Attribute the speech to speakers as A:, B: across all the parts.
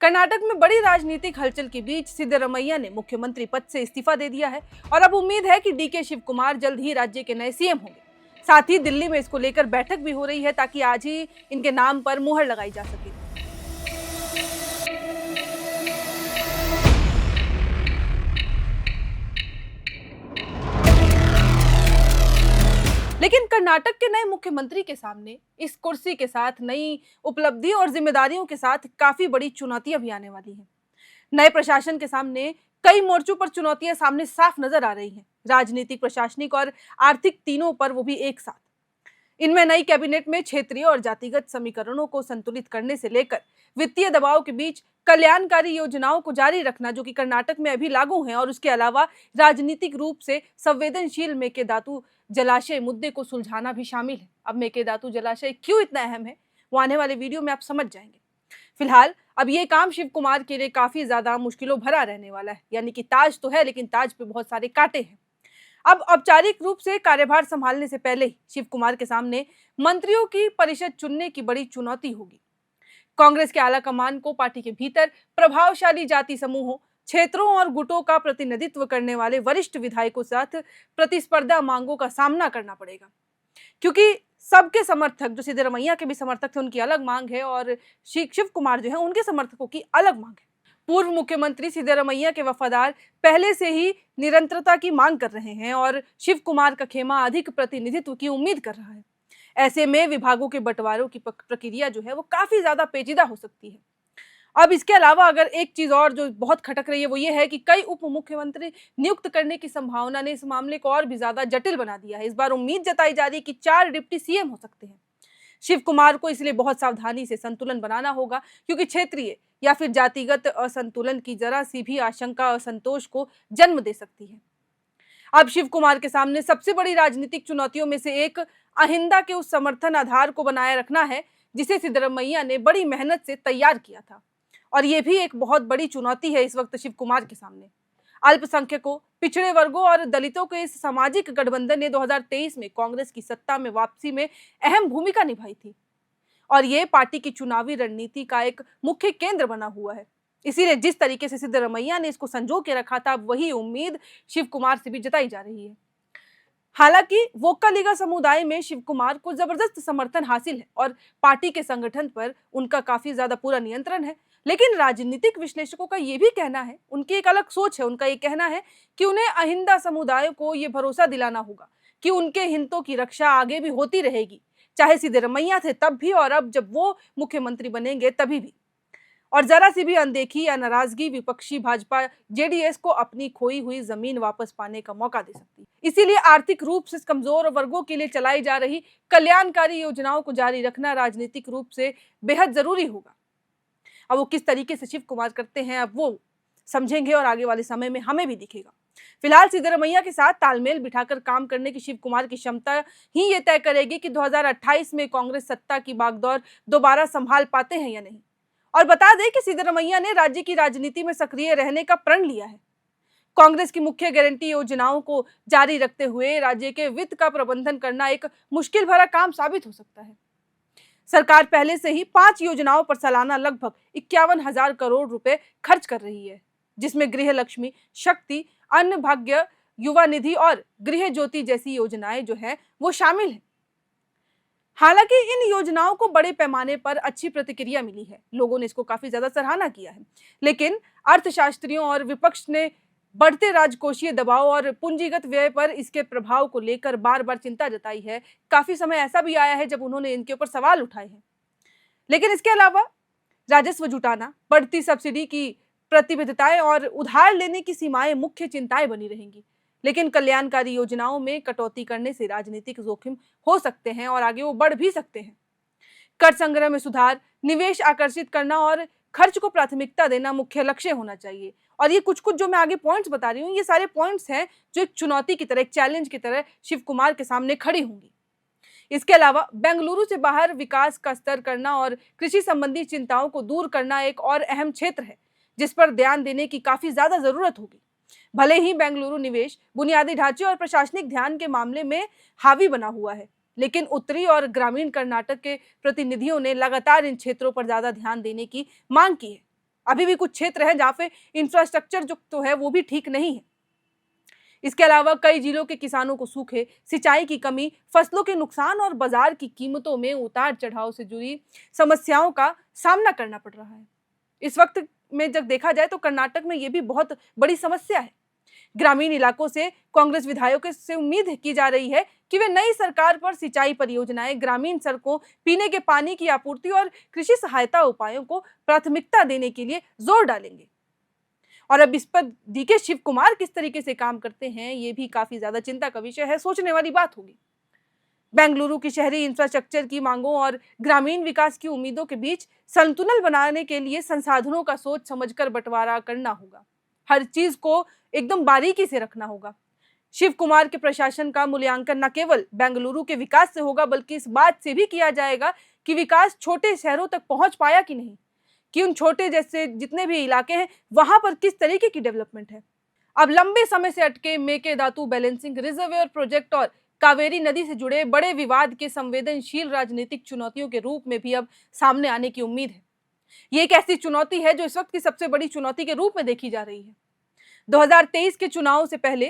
A: कर्नाटक में बड़ी राजनीतिक हलचल के बीच सिद्धरमैया ने मुख्यमंत्री पद से इस्तीफा दे दिया है और अब उम्मीद है कि डीके शिव कुमार जल्द ही राज्य के नए सीएम होंगे। साथ ही दिल्ली में इसको लेकर बैठक भी हो रही है ताकि आज ही इनके नाम पर मुहर लगाई जा सके। लेकिन कर्नाटक के नए मुख्यमंत्री के सामने इस कुर्सी के साथ नई उपलब्धि और जिम्मेदारियों के साथ काफी बड़ी चुनौतियां भी आने वाली हैं। नए प्रशासन के सामने कई मोर्चों पर चुनौतियां सामने साफ नजर आ रही हैं, राजनीतिक, प्रशासनिक और आर्थिक, तीनों पर, वो भी एक साथ। इनमें नई कैबिनेट में क्षेत्रीय और जातिगत समीकरणों को संतुलित करने से लेकर वित्तीय दबाव के बीच कल्याणकारी योजनाओं को जारी रखना, जो कि कर्नाटक में अभी लागू हैं, और उसके अलावा राजनीतिक रूप से संवेदनशील मेकेदातु जलाशय मुद्दे को सुलझाना भी शामिल है। अब मेकेदातु जलाशय क्यों इतना अहम है, वो आने वाले वीडियो में आप समझ जाएंगे। फिलहाल अब ये काम शिव कुमार के लिए काफी ज्यादा मुश्किलों भरा रहने वाला है। यानी कि ताज तो है, लेकिन ताज पे बहुत सारे कांटे हैं। अब औपचारिक रूप से कार्यभार संभालने से पहले ही शिव कुमार के सामने मंत्रियों की परिषद चुनने की बड़ी चुनौती होगी। कांग्रेस के आला कमान को पार्टी के भीतर प्रभावशाली जाति समूहों, क्षेत्रों और गुटों का प्रतिनिधित्व करने वाले वरिष्ठ विधायकों के साथ प्रतिस्पर्धा मांगों का सामना करना पड़ेगा, क्योंकि सबके समर्थक, जो सिद्धरमैया के भी समर्थक थे, उनकी अलग मांग है और शिव कुमार जो है उनके समर्थकों की अलग मांग है। पूर्व मुख्यमंत्री सिद्धरमैया के वफादार पहले से ही निरंतरता की मांग कर रहे हैं और शिव कुमार का खेमा अधिक प्रतिनिधित्व की उम्मीद कर रहा है। ऐसे में विभागों के बंटवारों की प्रक्रिया जो है वो काफी ज्यादा पेचीदा हो सकती है। अब इसके अलावा अगर एक चीज और जो बहुत खटक रही है वो ये है कि कई उप मुख्यमंत्री नियुक्त करने की संभावना ने इस मामले को और भी ज्यादा जटिल बना दिया है। इस बार उम्मीद जताई जा रही है कि 4 डिप्टी सीएम हो सकते हैं। शिव कुमार को इसलिए बहुत सावधानी से संतुलन बनाना होगा, क्योंकि क्षेत्रीय या फिर जातिगत असंतुलन की जरा सी भी आशंका असंतोष को जन्म दे सकती है। अब शिव कुमार के सामने सबसे बड़ी राजनीतिक चुनौतियों में से एक अहिंदा के उस समर्थन आधार को बनाए रखना है जिसे सिद्धरमैया ने बड़ी मेहनत से तैयार किया था। और ये भी एक बहुत बड़ी चुनौती है इस वक्त शिव कुमार के सामने। अल्पसंख्यकों, पिछड़े वर्गों और दलितों के इस सामाजिक गठबंधन ने 2023 में कांग्रेस की सत्ता में वापसी में अहम भूमिका निभाई थी और ये पार्टी की चुनावी रणनीति का एक मुख्य केंद्र बना हुआ है। इसीलिए जिस तरीके से सिद्धरमैया ने इसको संजो के रखा था, वही उम्मीद शिव कुमार से भी जताई जा रही है। हालांकि वोक्कालिगा समुदाय में शिव कुमार को जबरदस्त समर्थन हासिल है और पार्टी के संगठन पर उनका काफी ज्यादा पूरा नियंत्रण है, लेकिन राजनीतिक विश्लेषकों का ये भी कहना है, उनकी एक अलग सोच है, उनका ये कहना है कि उन्हें अहिंदा समुदाय को ये भरोसा दिलाना होगा कि उनके हितों की रक्षा आगे भी होती रहेगी, चाहे सिद्धरमैया थे तब भी और अब जब वो मुख्यमंत्री बनेंगे तभी भी। और जरा सी भी अनदेखी या नाराजगी विपक्षी भाजपा जेडीएस को अपनी खोई हुई जमीन वापस पाने का मौका दे सकती है। इसीलिए आर्थिक रूप से कमजोर वर्गों के लिए चलाई जा रही कल्याणकारी योजनाओं को जारी रखना राजनीतिक रूप से बेहद जरूरी होगा। अब वो किस तरीके से शिव कुमार करते हैं, अब वो समझेंगे और आगे वाले समय में हमें भी दिखेगा। फिलहाल सिद्धरमैया के साथ तालमेल बिठाकर काम करने की शिव कुमार की क्षमता ही ये तय करेगी कि 2028 में कांग्रेस सत्ता की बागडोर दोबारा संभाल पाते हैं या नहीं। और बता दें कि सिद्धरमैया ने राज्य की राजनीति में सक्रिय रहने का प्रण लिया है। कांग्रेस की मुख्य गारंटी योजनाओं को जारी रखते हुए राज्य के वित्त का प्रबंधन करना एक मुश्किल भरा काम साबित हो सकता है। सरकार पहले से ही 5 योजनाओं पर सालाना लगभग 51,000 करोड़ रुपए खर्च कर रही है, जिसमें गृह लक्ष्मी, शक्ति, अन्न भाग्य, युवा निधि और गृह ज्योति जैसी योजनाएं जो है वो शामिल है। हालांकि इन योजनाओं को बड़े पैमाने पर अच्छी प्रतिक्रिया मिली है, लोगों ने इसको काफी ज्यादा सराहना किया है, लेकिन अर्थशास्त्रियों और विपक्ष ने बढ़ते राजकोषीय दबाव और पूंजीगत व्यय पर इसके प्रभाव को लेकर बार बार चिंता जताई है। काफी समय ऐसा भी आया है जब उन्होंने इनके ऊपर सवाल उठाए हैं। लेकिन इसके अलावा राजस्व जुटाना, बढ़ती सब्सिडी की प्रतिबद्धताएं और उधार लेने की सीमाएं मुख्य चिंताएं बनी रहेंगी। लेकिन कल्याणकारी योजनाओं में कटौती करने से राजनीतिक जोखिम हो सकते हैं और आगे वो बढ़ भी सकते हैं। कर संग्रह में सुधार, निवेश आकर्षित करना और खर्च को प्राथमिकता देना मुख्य लक्ष्य होना चाहिए। और ये कुछ जो मैं आगे पॉइंट्स बता रही हूँ, ये सारे पॉइंट्स हैं जो एक चुनौती की तरह, एक चैलेंज की तरह शिव कुमार के सामने खड़ी होंगी। इसके अलावा बेंगलुरु से बाहर विकास का स्तर करना और कृषि संबंधी चिंताओं को दूर करना एक और अहम क्षेत्र है जिस पर ध्यान देने की काफी ज्यादा जरूरत होगी। भले ही बेंगलुरु निवेश, बुनियादी ढांचे और प्रशासनिक ध्यान के मामले में हावी बना हुआ है, लेकिन उत्तरी और ग्रामीण कर्नाटक के प्रतिनिधियों ने लगातार इन क्षेत्रों पर ज्यादा ध्यान देने की मांग की है। अभी भी कुछ क्षेत्र हैं जहां पे इंफ्रास्ट्रक्चर जो तो है वो भी ठीक नहीं है। इसके अलावा कई जिलों के किसानों को सूखे, सिंचाई की कमी, फसलों के नुकसान और बाजार की कीमतों में उतार चढ़ाव से जुड़ी समस्याओं का सामना करना पड़ रहा है। इस वक्त में जब देखा जाए तो कर्नाटक में ये भी बहुत बड़ी समस्या है। ग्रामीण इलाकों से कांग्रेस विधायकों से उम्मीद की जा रही है कि वे नई सरकार पर सिंचाई परियोजनाएं, ग्रामीण सड़कों, पीने के पानी की आपूर्ति और कृषि सहायता उपायों को प्राथमिकता देने के लिए जोर डालेंगे। और अब इस पर डीके शिव कुमार किस तरीके से काम करते हैं, ये भी काफी ज्यादा चिंता का विषय है, सोचने वाली बात होगी। बेंगलुरु की शहरी इंफ्रास्ट्रक्चर की मांगों और ग्रामीण विकास की उम्मीदों के बीच संतुलन बनाने के लिए संसाधनों का सोच समझकर बंटवारा करना होगा। हर चीज को एकदम बारीकी से रखना होगा। शिव कुमार के प्रशासन का मूल्यांकन न केवल बेंगलुरु के विकास से होगा, बल्कि इस बात से भी किया जाएगा कि विकास छोटे शहरों तक पहुंच पाया कि नहीं, कि उन छोटे जैसे जितने भी इलाके हैं वहां पर किस तरीके की डेवलपमेंट है। अब लंबे समय से अटके मेकेदातु बैलेंसिंग रिजर्वेयर प्रोजेक्ट और कावेरी नदी से जुड़े बड़े विवाद के संवेदनशील राजनीतिक चुनौतियों के रूप में भी अब सामने आने की उम्मीद है। ये एक ऐसी चुनौती है जो इस वक्त की सबसे बड़ी चुनौती के रूप में देखी जा रही है। 2023 के चुनाव से पहले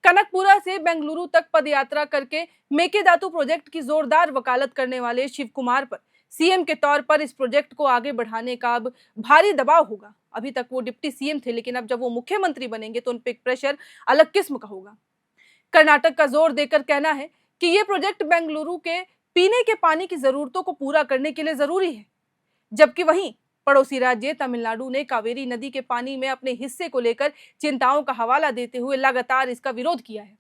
A: कनकपुरा से बेंगलुरु तक पदयात्रा करके मेकेदातु प्रोजेक्ट की जोरदार वकालत करने वाले शिव कुमार पर सीएम के तौर पर इस प्रोजेक्ट को आगे बढ़ाने का अब भारी दबाव होगा। अभी तक वो डिप्टी सीएम थे, लेकिन अब जब वो मुख्यमंत्री बनेंगे तो उन पर प्रेशर अलग किस्म का होगा। कर्नाटक का जोर देकर कहना है कि ये प्रोजेक्ट बेंगलुरु के पीने के पानी की जरूरतों को पूरा करने के लिए जरूरी है, जबकि वहीं पड़ोसी राज्य तमिलनाडु ने कावेरी नदी के पानी में अपने हिस्से को लेकर चिंताओं का हवाला देते हुए लगातार इसका विरोध किया है।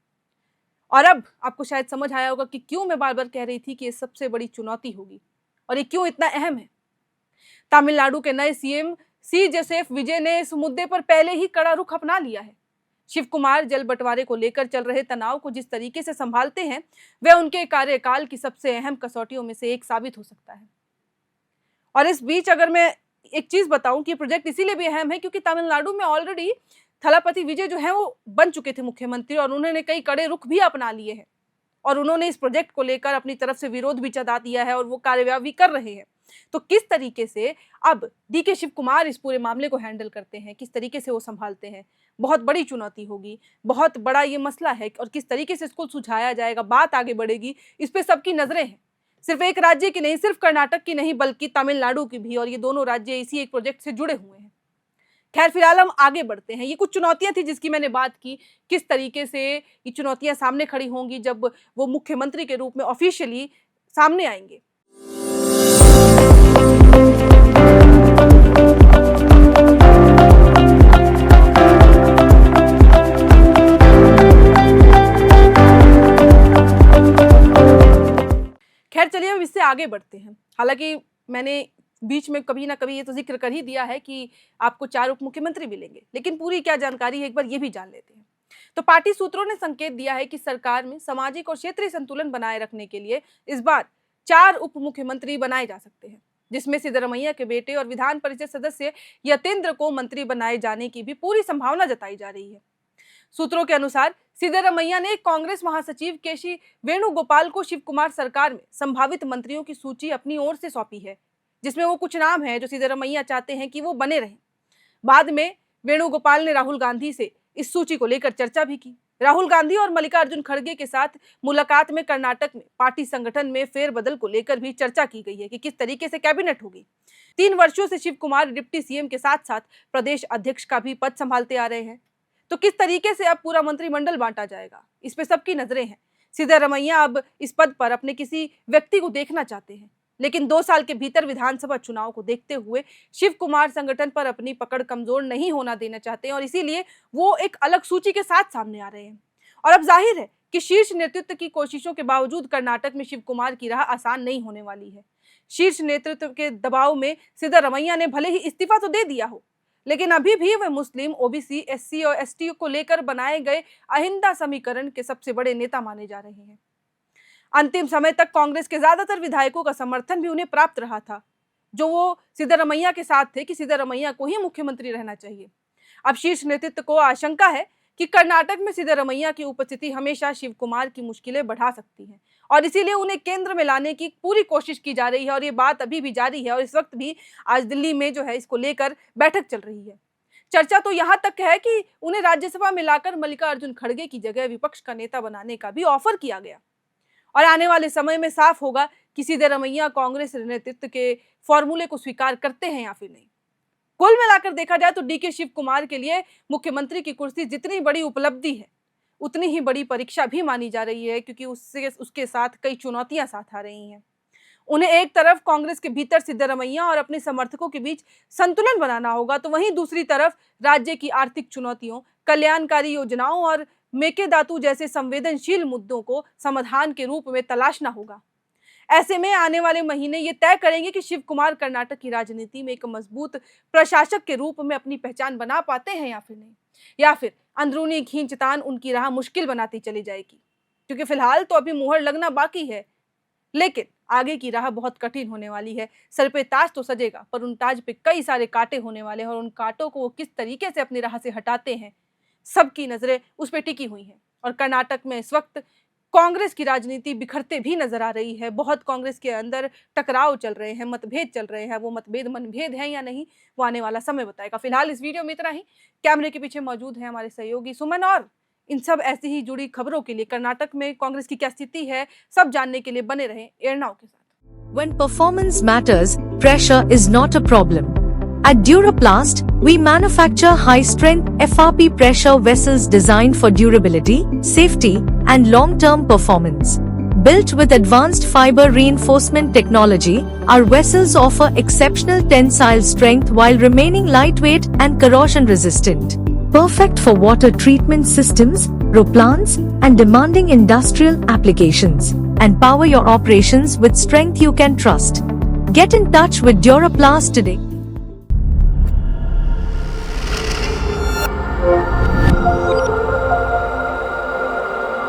A: और अब आपको शायद समझ आया होगा कि क्यों मैं बार बार कह रही थी कि ये सबसे बड़ी चुनौती होगी और ये क्यों इतना अहम है। तमिलनाडु के नए सीएम सी जोसेफ विजय ने इस मुद्दे पर पहले ही कड़ा रुख अपना लिया है। शिव कुमार जल बंटवारे को लेकर चल रहे तनाव को जिस तरीके से संभालते हैं, वह उनके कार्यकाल की सबसे अहम कसौटियों में से एक साबित हो सकता है। और इस बीच अगर मैं एक चीज बताऊं कि प्रोजेक्ट इसीलिए भी अहम है क्योंकि तमिलनाडु में ऑलरेडी थलापति विजय जो है वो बन चुके थे मुख्यमंत्री, और उन्होंने कई कड़े रुख भी अपना लिए हैं और उन्होंने इस प्रोजेक्ट को लेकर अपनी तरफ से विरोध भी जता दिया है और वो कार्यवाही भी कर रहे हैं। तो किस तरीके से अब डीके शिव कुमार इस पूरे मामले को हैंडल करते हैं, किस तरीके से वो संभालते हैं, बहुत बड़ी चुनौती होगी, बहुत बड़ा ये मसला है। और किस तरीके से इसको सुलझाया जाएगा, बात आगे बढ़ेगी, इस पे सबकी नजरें हैं। सिर्फ एक राज्य की नहीं, सिर्फ कर्नाटक की नहीं, बल्कि तमिलनाडु की भी, और ये दोनों राज्य इसी एक प्रोजेक्ट से जुड़े हुए हैं। खैर फिलहाल हम आगे बढ़ते हैं। ये कुछ चुनौतियां थी जिसकी मैंने बात की, किस तरीके से ये चुनौतियां सामने खड़ी होंगी जब वो मुख्यमंत्री के रूप में ऑफिशियली सामने आएंगे। खैर चलिए अब इससे आगे बढ़ते हैं। हालांकि मैंने बीच में कभी ना कभी ये तो जिक्र कर ही दिया है कि आपको 4 उप मुख्यमंत्री मिलेंगे, लेकिन पूरी क्या जानकारी है एक बार ये भी जान लेते हैं। तो पार्टी सूत्रों ने संकेत दिया है कि सरकार में सामाजिक और क्षेत्रीय संतुलन बनाए रखने के लिए इस बार 4 उप मुख्यमंत्री बनाए जा सकते हैं, जिसमें सिद्धरमैया के बेटे और विधान परिषद सदस्य यतेंद्र को मंत्री बनाए जाने की भी पूरी संभावना जताई जा रही है। सूत्रों के अनुसार सिद्धरमैया ने कांग्रेस महासचिव केसी वेणुगोपाल को शिव कुमार सरकार में संभावित मंत्रियों की सूची अपनी ओर से सौंपी है, जिसमें वो कुछ नाम हैं जो सिद्धरमैया चाहते हैं कि वो बने रहें। बाद में वेणुगोपाल ने राहुल गांधी से इस सूची को लेकर चर्चा भी की। राहुल गांधी और मल्लिकार्जुन खड़गे के साथ मुलाकात में कर्नाटक में पार्टी संगठन में फेरबदल को लेकर भी चर्चा की गई है कि किस तरीके से कैबिनेट होगी। 3 वर्षों से शिव कुमार डिप्टी सीएम के साथ साथ प्रदेश अध्यक्ष का भी पद संभालते आ रहे हैं। तो किस तरीके से अब पूरा मंत्रिमंडल बांटा जाएगा, इस पे सबकी नजरें हैं। सिद्धरमैया अब इस पद पर अपने किसी व्यक्ति को देखना चाहते हैं, लेकिन 2 साल के भीतर विधानसभा चुनाव को देखते हुए शिव कुमार संगठन पर अपनी पकड़ कमजोर नहीं होना देना चाहते हैं और इसीलिए वो एक अलग सूची के साथ सामने आ रहे हैं। और अब जाहिर है कि शीर्ष नेतृत्व की कोशिशों के बावजूद कर्नाटक में शिव कुमार की राह आसान नहीं होने वाली है। शीर्ष नेतृत्व के दबाव में सिद्धरमैया ने भले ही इस्तीफा तो दे दिया हो, लेकिन अभी भी वे मुस्लिम, ओबीसी, एससी और एसटी को लेकर बनाए गए अहिंसा समीकरण के सबसे बड़े नेता माने जा रहे हैं। अंतिम समय तक कांग्रेस के ज्यादातर विधायकों का समर्थन भी उन्हें प्राप्त रहा था, जो वो सिद्धरमैया के साथ थे कि सिद्धरमैया को ही मुख्यमंत्री रहना चाहिए। अब शीर्ष नेतृत्व को आशंका है कि कर्नाटक में सिद्धरमैया की उपस्थिति हमेशा शिव कुमार की मुश्किलें बढ़ा सकती है और इसीलिए उन्हें केंद्र में लाने की पूरी कोशिश की जा रही है और ये बात अभी भी जारी है और इस वक्त भी आज दिल्ली में जो है इसको लेकर बैठक चल रही है। चर्चा तो यहां तक है कि उन्हें राज्यसभा में लाकर मल्लिकार्जुन खड़गे की जगह विपक्ष का नेता बनाने का भी ऑफर किया गया और आने वाले समय में साफ होगा कि सिद्धरमैया कांग्रेस नेतृत्व के फॉर्मूले को स्वीकार करते हैं या फिर नहीं। कुल मिलाकर देखा जाए तो डीके शिव कुमार के लिए मुख्यमंत्री की कुर्सी जितनी बड़ी उपलब्धि है उतनी ही बड़ी परीक्षा भी मानी जा रही है, क्योंकि उसके साथ कई चुनौतियां साथ आ रही हैं। उन्हें एक तरफ कांग्रेस के भीतर सिद्धरमैया और अपने समर्थकों के बीच संतुलन बनाना होगा, तो वहीं दूसरी तरफ राज्य की आर्थिक चुनौतियों, कल्याणकारी योजनाओं और मेकेदातु जैसे संवेदनशील मुद्दों को समाधान के रूप में तलाशना होगा। ऐसे में आने वाले महीने ये तय करेंगे कि शिव कुमार कर्नाटक की राजनीति में एक मजबूत प्रशासक के रूप में अपनी पहचान बना पाते हैं या फिर नहीं, या फिर अंदरूनी खींचतान उनकी राह मुश्किल बनाती चली जाएगी। क्योंकि फिलहाल तो अभी मुहर लगना बाकी है, लेकिन आगे की राह बहुत कठिन होने वाली है। सर पे ताज तो सजेगा, पर उन ताज पे कई सारे कांटे होने वाले हैं और उन कांटों को वो किस तरीके से अपनी राह से हटाते हैं, सबकी नजरें उस पर टिकी हुई हैं। और कर्नाटक में इस वक्त कांग्रेस की राजनीति बिखरते भी नजर आ रही है। बहुत कांग्रेस के अंदर टकराव चल रहे हैं, मतभेद चल रहे हैं। वो मतभेद मनभेद हैं या नहीं, वो आने वाला समय बताएगा। फिलहाल इस वीडियो में इतना ही। कैमरे के पीछे मौजूद है हमारे सहयोगी सुमन, और इन सब ऐसी ही जुड़ी खबरों के लिए, कर्नाटक में कांग्रेस की क्या स्थिति है, सब जानने के लिए बने रहें एयर नाउ के साथ।
B: When performance matters, pressure is not a problem. At Duraplast, we manufacture high-strength FRP pressure vessels designed for durability, safety, and long-term performance. Built with advanced fiber reinforcement technology, our vessels offer exceptional tensile strength while remaining lightweight and corrosion-resistant. Perfect for water treatment systems, roplants, and demanding industrial applications. And power your operations with strength you can trust. Get in touch with Duraplast today.